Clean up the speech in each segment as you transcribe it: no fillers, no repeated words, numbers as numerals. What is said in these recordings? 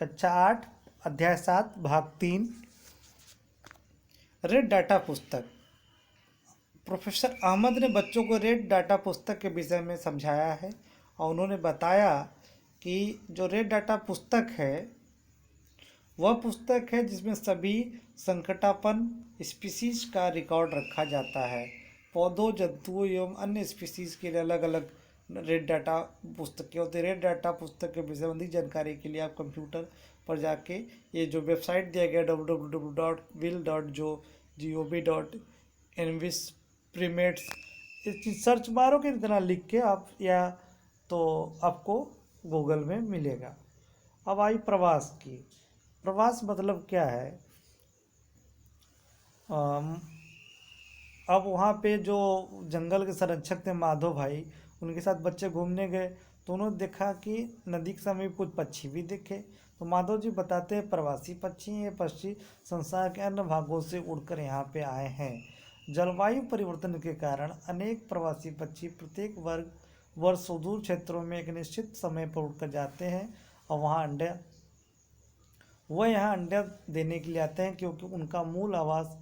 कक्षा 8 अध्याय 7 भाग 3 रेड डाटा पुस्तक। प्रोफेसर अहमद ने बच्चों को रेड डाटा पुस्तक के विषय में समझाया है और उन्होंने बताया कि जो रेड डाटा पुस्तक है वह पुस्तक है जिसमें सभी संकटापन स्पीसीज का रिकॉर्ड रखा जाता है। पौधों, जंतुओं एवं अन्य स्पीसीज के लिए अलग अलग रेड डाटा पुस्तकें होती है। रेड डाटा पुस्तक के विषय में अधिक जानकारी के लिए आप कंप्यूटर पर जाके ये जो वेबसाइट दिया गया www.will.gov.envisprimates इस सर्च मारो के इतना लिख के आप या तो आपको गूगल में मिलेगा। अब आई प्रवास की। प्रवास मतलब क्या है? अब वहाँ पे जो जंगल के संरक्षक थे माधव भाई, उनके साथ बच्चे घूमने गए तो उन्होंने देखा कि नदी के समीप कुछ पक्षी भी दिखे। तो माधव जी बताते हैं प्रवासी पक्षी ये पक्षी संसार के अन्य भागों से उड़कर यहाँ पे आए हैं। जलवायु परिवर्तन के कारण अनेक प्रवासी पक्षी प्रत्येक वर्ष सुदूर क्षेत्रों में एक निश्चित समय पर उड़कर जाते हैं और वह यहाँ अंडे देने के लिए आते हैं, क्योंकि उनका मूल आवास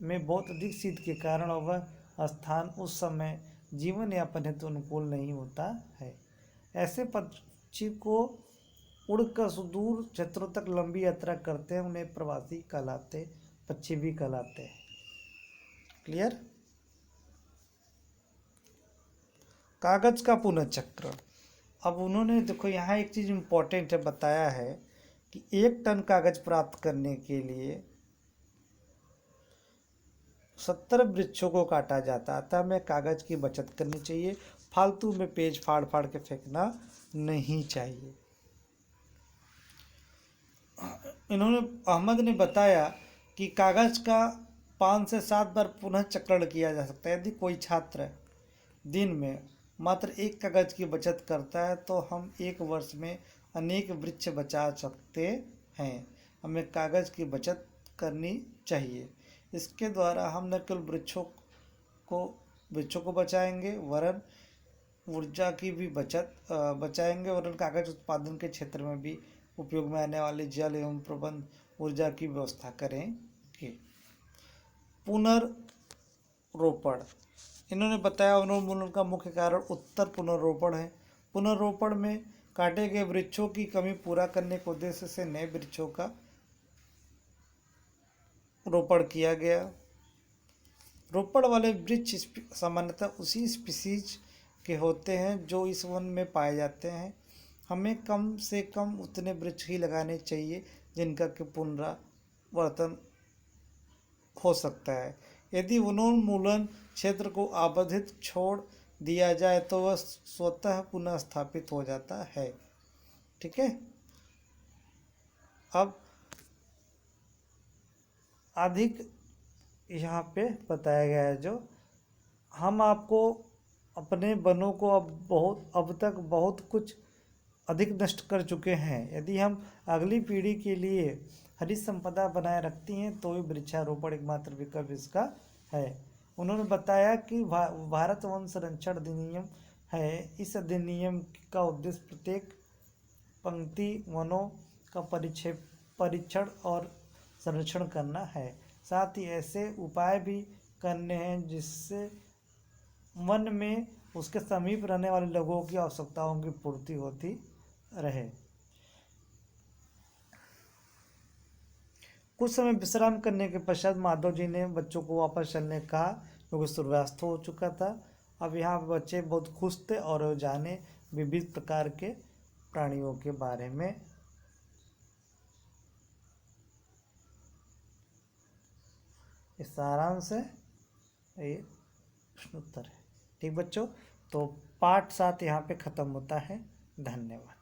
में बहुत अधिक शीत के कारण वह स्थान उस समय जीवन यापन हेतु अनुकूल नहीं होता है। ऐसे पक्षी को उड़कर सुदूर क्षेत्रों तक लंबी यात्रा करते हैं, उन्हें प्रवासी कहलाते, पक्षी भी कहलाते हैं। क्लियर? कागज का पुनःचक्र। अब उन्होंने देखो यहाँ एक चीज इम्पोर्टेंट है, बताया है कि 1 टन कागज प्राप्त करने के लिए 70 वृक्षों को काटा जाता है। अतः हमें कागज की बचत करनी चाहिए, फालतू में पेज फाड़ फाड़ के फेंकना नहीं चाहिए। इन्होंने अहमद ने बताया कि कागज का 5 से 7 बार पुनः चक्रण किया जा सकता है। यदि कोई छात्र दिन में मात्र 1 कागज की बचत करता है तो हम 1 वर्ष में अनेक वृक्ष बचा सकते हैं। हमें कागज की बचत करनी चाहिए। इसके द्वारा हम न केवल वृक्षों को बचाएंगे वरन ऊर्जा की भी बचाएंगे, वरन कागज उत्पादन के क्षेत्र में भी उपयोग में आने वाले जल एवं प्रबंध ऊर्जा की व्यवस्था करेंगे। पुनर्रोपण। इन्होंने बताया वनोन्मूलन का मुख्य कारण उत्तर पुनर्रोपण है। पुनर्रोपण में काटे गए वृक्षों की कमी पूरा करने के उद्देश्य से नए वृक्षों का रोपण किया गया। रोपण वाले वृक्ष सामान्यतः उसी स्पीसीज के होते हैं जो इस वन में पाए जाते हैं। हमें कम से कम उतने वृक्ष ही लगाने चाहिए जिनका कि पुनरावर्तन हो सकता है। यदि वनोन्मूलन क्षेत्र को आबादित छोड़ दिया जाए तो वह स्वतः पुनः स्थापित हो जाता है। ठीक है। अब अधिक यहाँ पे बताया गया है जो हम आपको अपने वनों को अब तक बहुत कुछ अधिक नष्ट कर चुके हैं। यदि हम अगली पीढ़ी के लिए हरी संपदा बनाए रखती हैं तो ही वृक्षारोपण एकमात्र विकल्प इसका है। उन्होंने बताया कि भारत वन संरक्षण अधिनियम है। इस अधिनियम का उद्देश्य प्रत्येक पंक्ति वनों का परीक्षण और संरक्षण करना है। साथ ही ऐसे उपाय भी करने हैं जिससे वन में उसके समीप रहने वाले लोगों की आवश्यकताओं की पूर्ति होती रहे। कुछ समय विश्राम करने के पश्चात माधव जी ने बच्चों को वापस चलने कहा, क्योंकि सूर्यास्त हो चुका था। अब यहाँ बच्चे बहुत खुश थे और जाने विविध प्रकार के प्राणियों के बारे में। इस सारांश है, ये प्रश्नोत्तर है। ठीक बच्चों, तो पाठ 7 यहाँ पे ख़त्म होता है। धन्यवाद।